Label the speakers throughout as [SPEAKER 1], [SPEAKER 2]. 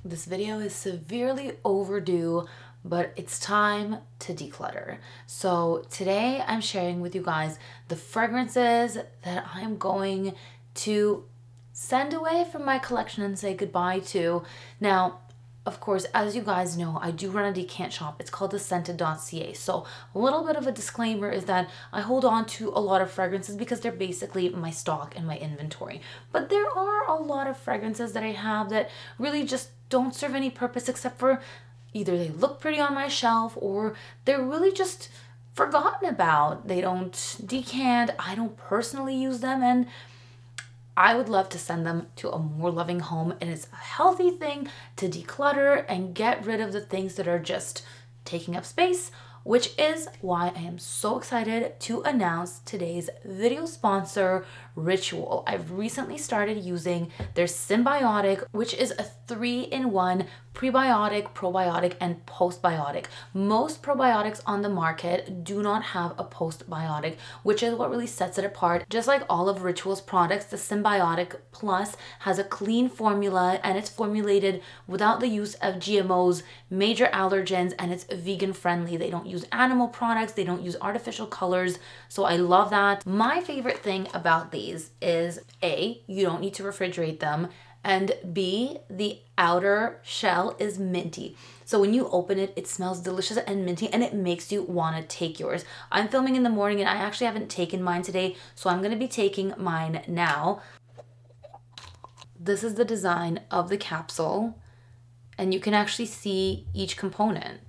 [SPEAKER 1] This video is severely overdue, but it's time to declutter. So today I'm sharing with you guys the fragrances that I'm going to send away from my collection and say goodbye to. Now, of course, as you guys know, I do run a decant shop. It's called Scented.ca. So a little bit of a disclaimer is that I hold on to a lot of fragrances because they're basically my stock and my inventory. But there are a lot of fragrances that I have that really just don't serve any purpose except for either they look pretty on my shelf or they're really just forgotten about. They don't decant. I don't personally use them, and I would love to send them to a more loving home, and it's a healthy thing to declutter and get rid of the things that are just taking up space, which is why I am so excited to announce today's video sponsor, Ritual. I've recently started using their Symbiotic, which is a 3-in-1 prebiotic, probiotic, and postbiotic. Most probiotics on the market do not have a postbiotic, which is what really sets it apart. Just like all of Ritual's products, the Symbiotic Plus has a clean formula and it's formulated without the use of GMOs, major allergens, and it's vegan friendly. They don't use animal products, they don't use artificial colors, so I love that. My favorite thing about these is A, you don't need to refrigerate them, and B, the outer shell is minty. So when you open it, it smells delicious and minty, and it makes you want to take yours. I'm filming in the morning and I actually haven't taken mine today, so I'm going to be taking mine now. This is the design of the capsule, and you can actually see each component.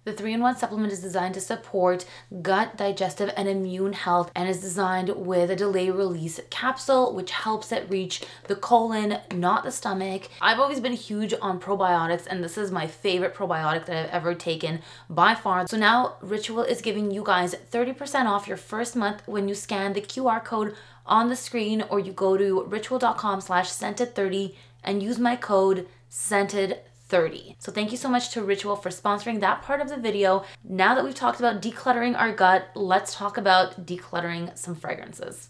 [SPEAKER 1] The 3-in-1 supplement is designed to support gut, digestive, and immune health, and is designed with a delay release capsule, which helps it reach the colon, not the stomach. I've always been huge on probiotics, and this is my favorite probiotic that I've ever taken by far. So now Ritual is giving you guys 30% off your first month when you scan the QR code on the screen, or you go to ritual.com/scented30 and use my code SCENTED30. So thank you so much to Ritual for sponsoring that part of the video. Now that we've talked about decluttering our gut, let's talk about decluttering some fragrances.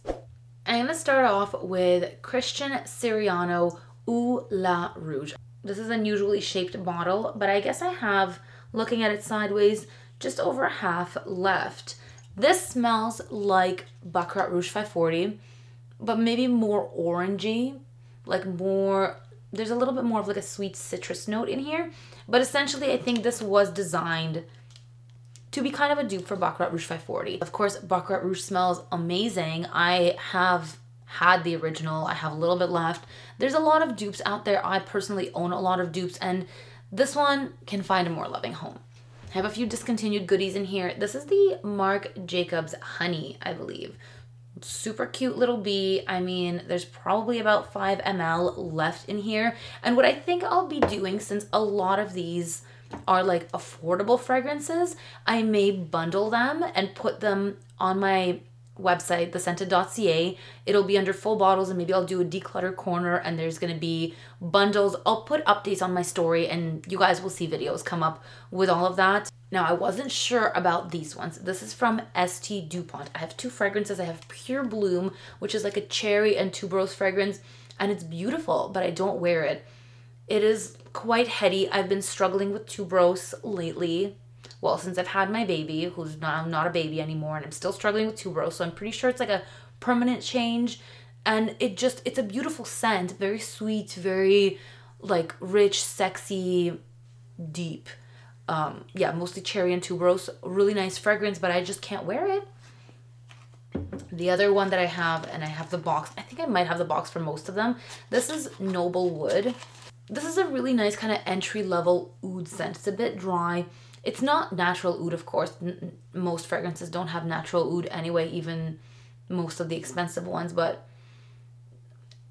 [SPEAKER 1] I'm going to start off with Christian Siriano Eau La Rouge. This is an unusually shaped bottle, but I guess I have, looking at it sideways, just over half left. This smells like Baccarat Rouge 540, but maybe more orangey, like more... There's a little bit more of like a sweet citrus note in here, but essentially I think this was designed to be kind of a dupe for Baccarat Rouge 540. Of course, Baccarat Rouge smells amazing. I have had the original. I have a little bit left. There's a lot of dupes out there. I personally own a lot of dupes, and this one can find a more loving home. I have a few discontinued goodies in here. This is the Marc Jacobs Honey, I believe. Super cute little bee. I mean, there's probably about 5 ml left in here. And what I think I'll be doing, since a lot of these are like affordable fragrances, I may bundle them and put them on my website, thescented.ca. It'll be under full bottles, and maybe I'll do a Declutter Corner and there's going to be bundles. I'll put updates on my story and you guys will see videos come up with all of that. Now, I wasn't sure about these ones. This is from St. Dupont. I have 2 fragrances. I have Pure Bloom, which is like a cherry and tuberose fragrance, and it's beautiful, but I don't wear it. It is quite heady. I've been struggling with tuberose lately. Well, since I've had my baby, who's now not a baby anymore, and I'm still struggling with tuberose, so I'm pretty sure it's like a permanent change. And it's a beautiful scent, very sweet, very like rich, sexy, deep. Yeah, mostly cherry and tuberose. Really nice fragrance, but I just can't wear it. The other one that I have, and I have the box, I think I might have the box for most of them. This is Noble Wood. This is a really nice kind of entry-level oud scent. It's a bit dry. It's not natural oud, of course. Most fragrances don't have natural oud anyway, even most of the expensive ones, but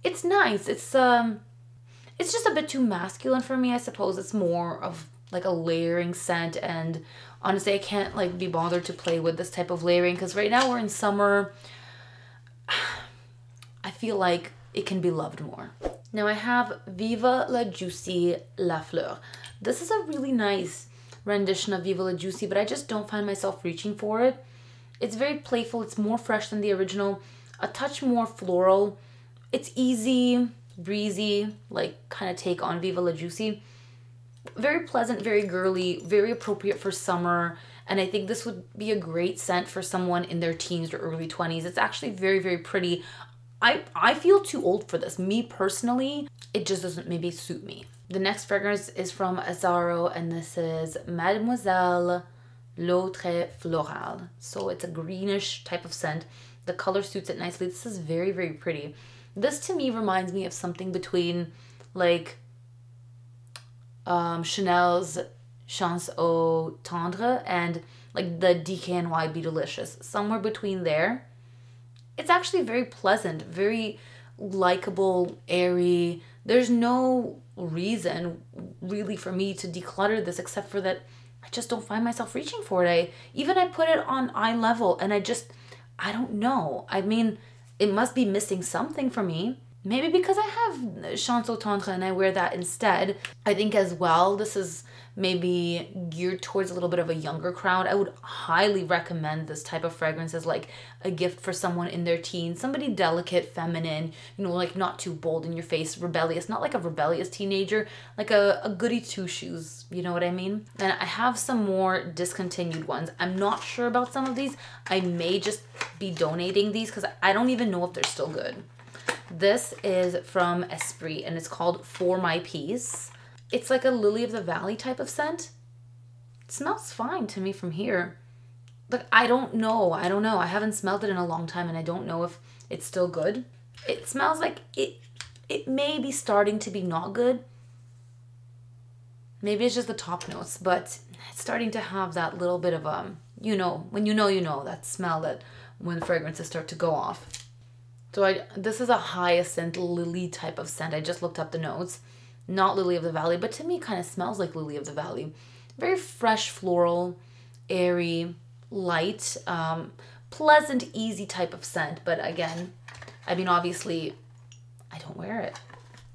[SPEAKER 1] it's nice. It's just a bit too masculine for me, I suppose. It's more of like a layering scent, and honestly I can't like be bothered to play with this type of layering because right now we're in summer. I feel like it can be loved more. Now I have Viva la Juicy La Fleur. This is a really nice rendition of Viva la Juicy, but I just don't find myself reaching for it. It's very playful. It's more fresh than the original, a touch more floral. It's easy. breezy, like kind of take on Viva La Juicy. Very pleasant, very girly, very appropriate for summer. And I think this would be a great scent for someone in their teens or early 20s. It's actually very, very pretty. I feel too old for this. Me personally, it just doesn't maybe suit me. The next fragrance is from Azzaro, and this is Mademoiselle L'Eau Très Florale. So it's a greenish type of scent. The color suits it nicely. This is very, very pretty. This to me reminds me of something between like Chanel's Chance Eau Tendre and like the DKNY Be Delicious. Somewhere between there. It's actually very pleasant, very likable, airy. There's no reason really for me to declutter this except for that I just don't find myself reaching for it. I put it on eye level and I don't know. I mean, it must be missing something for me. Maybe because I have Chance Eau Tendre and I wear that instead. I think as well, this is maybe geared towards a little bit of a younger crowd. I would highly recommend this type of fragrance as like a gift for someone in their teens. Somebody delicate, feminine, you know, like not too bold in your face, rebellious. Not like a rebellious teenager, like a goody two-shoes, you know what I mean? And I have some more discontinued ones. I'm not sure about some of these. I may just be donating these because I don't even know if they're still good. This is from Esprit and it's called For My Peace. It's like a Lily of the Valley type of scent. It smells fine to me from here. But I don't know. I haven't smelled it in a long time and I don't know if it's still good. It smells like it may be starting to be not good. Maybe it's just the top notes, but it's starting to have that little bit of you know, that smell that when fragrances start to go off. So this is a hyacinth lily type of scent. I just looked up the notes. Not Lily of the Valley, but to me kind of smells like Lily of the Valley. Very fresh, floral, airy, light, pleasant, easy type of scent. But again, I mean, obviously, I don't wear it.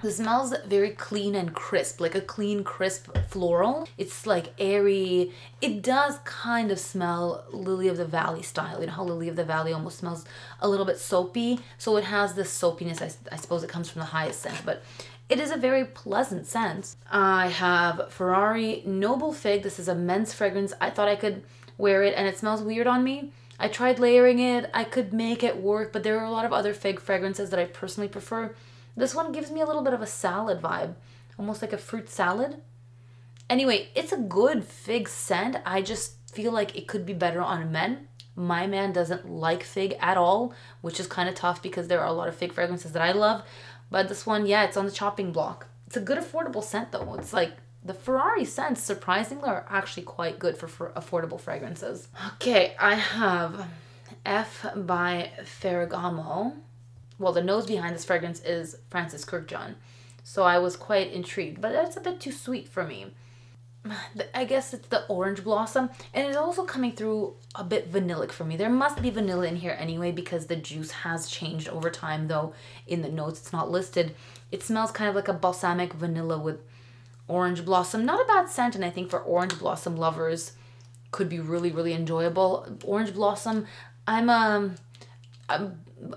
[SPEAKER 1] It smells very clean and crisp, like a clean, crisp floral. It's like airy. It does kind of smell Lily of the Valley style. You know how Lily of the Valley almost smells a little bit soapy? So it has this soapiness. I suppose it comes from the hyacinth, but it is a very pleasant scent. I have Ferrari Noble Fig. This is a men's fragrance. I thought I could wear it and it smells weird on me. I tried layering it. I could make it work, but there are a lot of other fig fragrances that I personally prefer. This one gives me a little bit of a salad vibe, almost like a fruit salad. Anyway, it's a good fig scent. I just feel like it could be better on men. My man doesn't like fig at all, which is kind of tough because there are a lot of fig fragrances that I love. But this one, yeah, it's on the chopping block. It's a good affordable scent though. It's like the Ferrari scents, surprisingly, are actually quite good for affordable fragrances. Okay, I have F by Ferragamo. Well, the nose behind this fragrance is Francis Kurkdjian. So I was quite intrigued, but that's a bit too sweet for me. I guess it's the orange blossom, and it's also coming through a bit vanillic for me. There must be vanilla in here anyway because the juice has changed over time, though in the notes it's not listed. It smells kind of like a balsamic vanilla with orange blossom. Not a bad scent, and I think for orange blossom lovers could be really, really enjoyable. Orange blossom,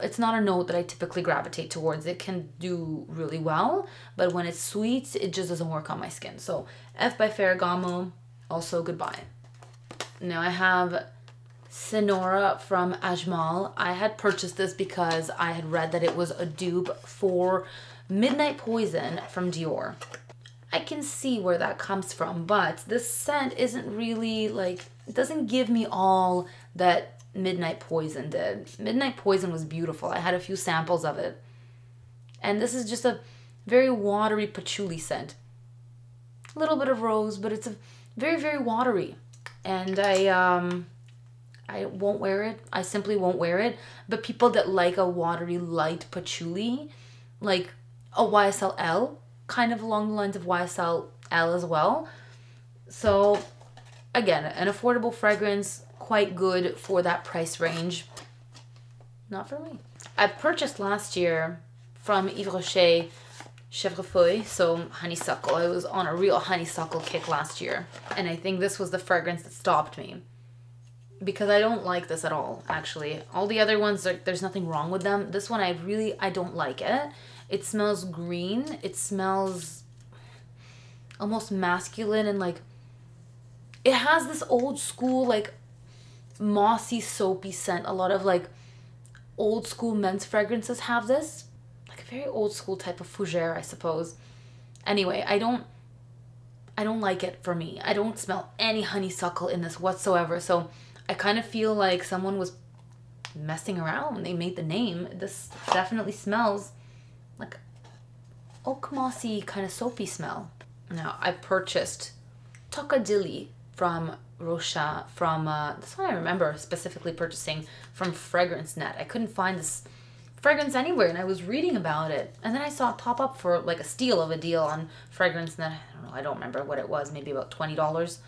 [SPEAKER 1] it's not a note that I typically gravitate towards. It can do really well, but when it's sweet, it just doesn't work on my skin. So F by Ferragamo, also goodbye. Now I have Sonora from Ajmal. I had purchased this because I had read that it was a dupe for Midnight Poison from Dior. I can see where that comes from, but this scent isn't really like, it doesn't give me all that Midnight Poison did. Midnight Poison was beautiful. I had a few samples of it. And this is just a very watery patchouli scent. A little bit of rose, but it's a very, very watery. And I won't wear it. I simply won't wear it. But people that like a watery, light patchouli, like a YSL L, kind of along the lines of YSL L as well. So again, an affordable fragrance, quite good for that price range. Not for me. I purchased last year from Yves Rocher Chèvrefeuille, so honeysuckle. I was on a real honeysuckle kick last year, and I think this was the fragrance that stopped me because I don't like this at all, actually. All the other ones, there's nothing wrong with them. This one I don't like it, It smells green. It smells almost masculine, and like it has this old school like mossy soapy scent. A lot of like old school men's fragrances have this, like a very old school type of fougere, I suppose. Anyway, I don't like it for me. I don't smell any honeysuckle in this whatsoever. So I kind of feel like someone was messing around when they made the name. This definitely smells like oak mossy kind of soapy smell. Now I purchased Tocadilly from Rocha from, this one I remember specifically purchasing from Fragrance Net. I couldn't find this fragrance anywhere, and I was reading about it, and then I saw it pop up for like a steal of a deal on Fragrance Net. I don't remember what it was, maybe about $20.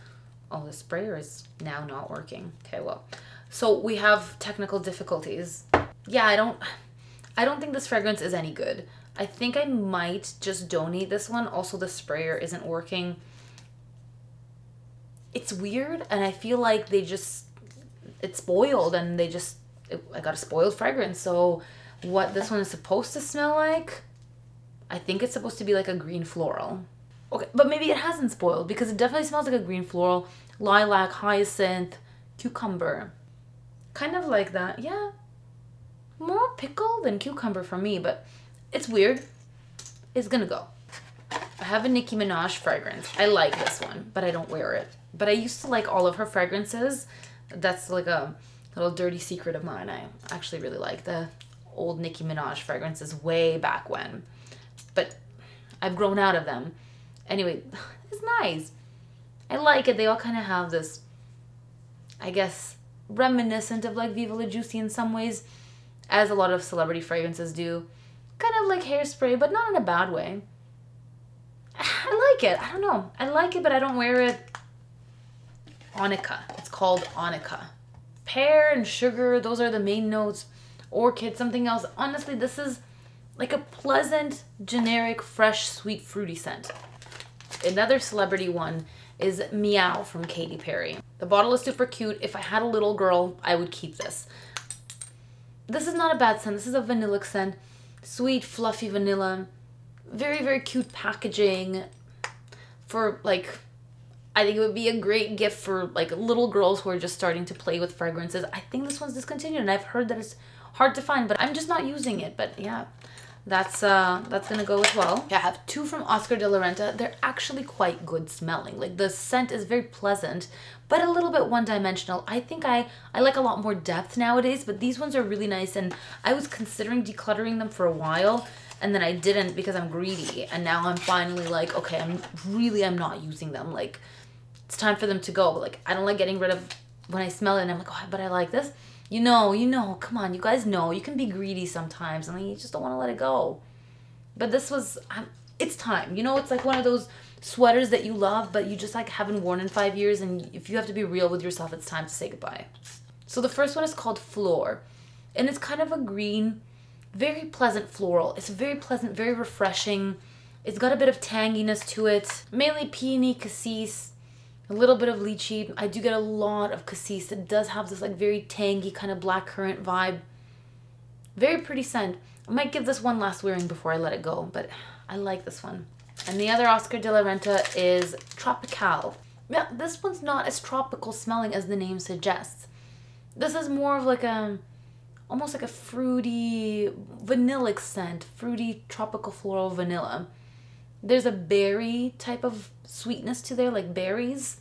[SPEAKER 1] Oh, the sprayer is now not working. Okay, well, so we have technical difficulties. Yeah, I don't think this fragrance is any good. I think I might just donate this one. Also, the sprayer isn't working. It's weird, and I feel like it's spoiled, and I got a spoiled fragrance. So what this one is supposed to smell like, I think it's supposed to be like a green floral. Okay, but maybe it hasn't spoiled, because it definitely smells like a green floral, lilac, hyacinth, cucumber. Kind of like that, yeah. More pickle than cucumber for me, but it's weird. It's gonna go. I have a Nicki Minaj fragrance. I like this one, but I don't wear it. But I used to like all of her fragrances. That's like a little dirty secret of mine. I actually really like the old Nicki Minaj fragrances way back when. But I've grown out of them. Anyway, it's nice. I like it. They all kind of have this, I guess, reminiscent of like Viva La Juicy in some ways, as a lot of celebrity fragrances do. Kind of like Hairspray, but not in a bad way. I like it. I don't know. I like it, but I don't wear it. Onica. It's called Onica. Pear and sugar, those are the main notes. Orchid, something else. Honestly, this is like a pleasant, generic, fresh, sweet, fruity scent. Another celebrity one is Meow from Katy Perry. The bottle is super cute. If I had a little girl, I would keep this. This is not a bad scent. This is a vanilla scent. Sweet, fluffy vanilla. Very, very cute packaging. For like, I think it would be a great gift for like little girls who are just starting to play with fragrances. I think this one's discontinued, and I've heard that it's hard to find, but I'm just not using it. But yeah, that's gonna go as well. I have two from Oscar de la Renta. They're actually quite good smelling. Like the scent is very pleasant, but a little bit one-dimensional. I think I like a lot more depth nowadays, but these ones are really nice, and I was considering decluttering them for a while, and then I didn't because I'm greedy, and now I'm finally like, okay, I'm not using them. Like, it's time for them to go. But like, I don't like getting rid of when I smell it and I'm like, oh, but I like this. You know, come on, you guys know. You can be greedy sometimes and you just don't want to let it go. But this was, it's time. You know, it's like one of those sweaters that you love, but you just like haven't worn in 5 years. And if you have to be real with yourself, it's time to say goodbye. So the first one is called Floor. And it's kind of a green, very pleasant floral. It's very pleasant, very refreshing. It's got a bit of tanginess to it. Mainly peony, cassis, a little bit of lychee. I do get a lot of cassis. It does have this like very tangy kind of blackcurrant vibe. Very pretty scent. I might give this one last wearing before I let it go, but I like this one. And the other Oscar de la Renta is Tropical. Yeah, this one's not as tropical smelling as the name suggests. This is more of like almost like a fruity vanillic scent. Fruity tropical floral vanilla. There's a berry type of sweetness to there, like berries.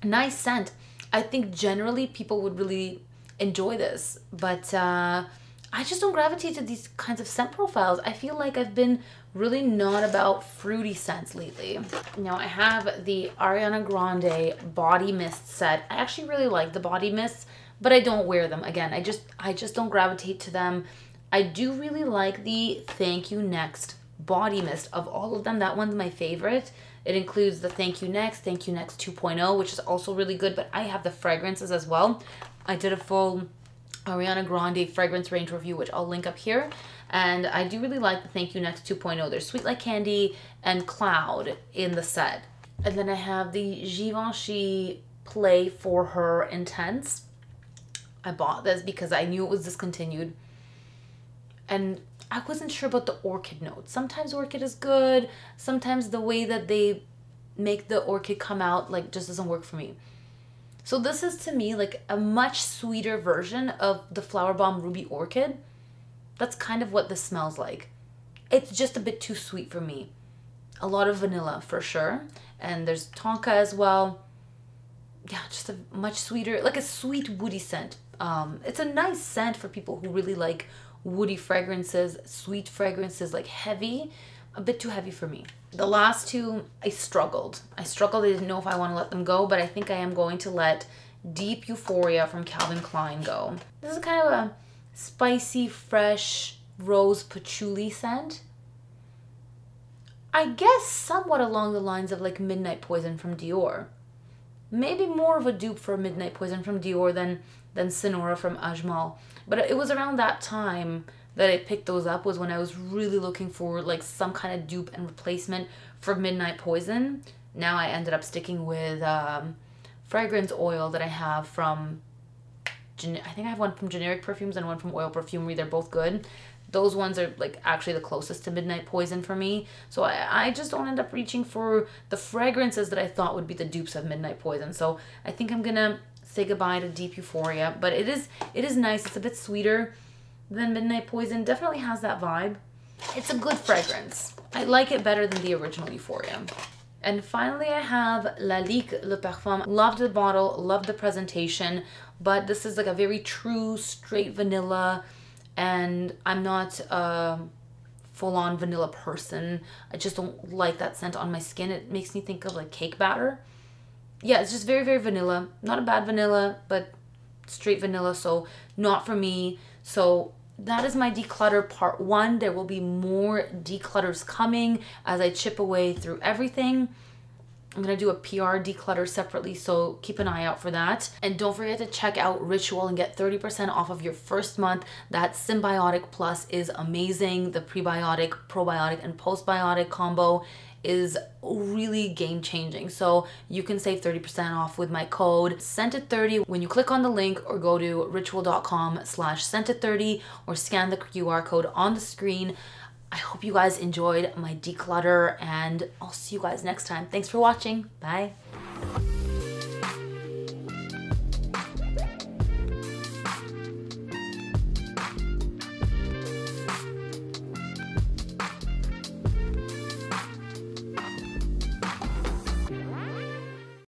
[SPEAKER 1] Nice scent. I think generally people would really enjoy this, but I just don't gravitate to these kinds of scent profiles. I feel like I've been really not about fruity scents lately. Now I have the Ariana Grande body mist set. I actually really like the body mists, but I don't wear them. Again, I just don't gravitate to them. I do really like the Thank You Next body mist. Of all of them, that one's my favorite. It includes the Thank You Next 2.0, which is also really good, but I have the fragrances as well. I did a full Ariana Grande fragrance range review, which I'll link up here, and I do really like the Thank You Next 2.0. There's Sweet Like Candy and Cloud in the set. And then I have the Givenchy Play For Her Intense. I bought this because I knew it was discontinued, and I wasn't sure about the orchid notes. Sometimes orchid is good. Sometimes the way that they make the orchid come out like just doesn't work for me. So this is to me like a much sweeter version of the Flower Bomb Ruby Orchid. That's kind of what this smells like. It's just a bit too sweet for me. A lot of vanilla for sure. And there's tonka as well. Yeah, just a much sweeter, like a sweet woody scent. It's a nice scent for people who really like woody fragrances, sweet fragrances, like heavy. A bit too heavy for me. The last two, I struggled. I didn't know if I want to let them go, but I think I am going to let Deep Euphoria from Calvin Klein go. This is kind of a spicy, fresh rose patchouli scent. I guess somewhat along the lines of like Midnight Poison from Dior. Maybe more of a dupe for Midnight Poison from Dior than Sonora from Ajmal. But it was around that time that I picked those up, was when I was really looking for like some kind of dupe and replacement for Midnight Poison. Now I ended up sticking with fragrance oil that I have from, I think I have one from Generic Perfumes and one from Oil Perfumery. They're both good. Those ones are like actually the closest to Midnight Poison for me. So I just don't end up reaching for the fragrances that I thought would be the dupes of Midnight Poison. So I think I'm gonna say goodbye to Deep Euphoria. But it is nice. It's a bit sweeter than Midnight Poison. Definitely has that vibe. It's a good fragrance. I like it better than the original Euphoria. And finally I have La Lique Le Parfum. Loved the bottle, loved the presentation, but this is like a very true straight vanilla, and I'm not a full-on vanilla person. I just don't like that scent on my skin. It makes me think of like cake batter. Yeah, it's just very, very vanilla. Not a bad vanilla, but straight vanilla, so not for me. So that is my declutter part 1. There will be more declutters coming as I chip away through everything. I'm going to do a PR declutter separately, so keep an eye out for that. And don't forget to check out Ritual and get 30% off of your first month. That Symbiotic Plus is amazing. The prebiotic, probiotic, and postbiotic combo is really game-changing. So you can save 30% off with my code SCENTED30 when you click on the link or go to ritual.com/scented30 or scan the QR code on the screen. I hope you guys enjoyed my declutter, and I'll see you guys next time. Thanks for watching. Bye.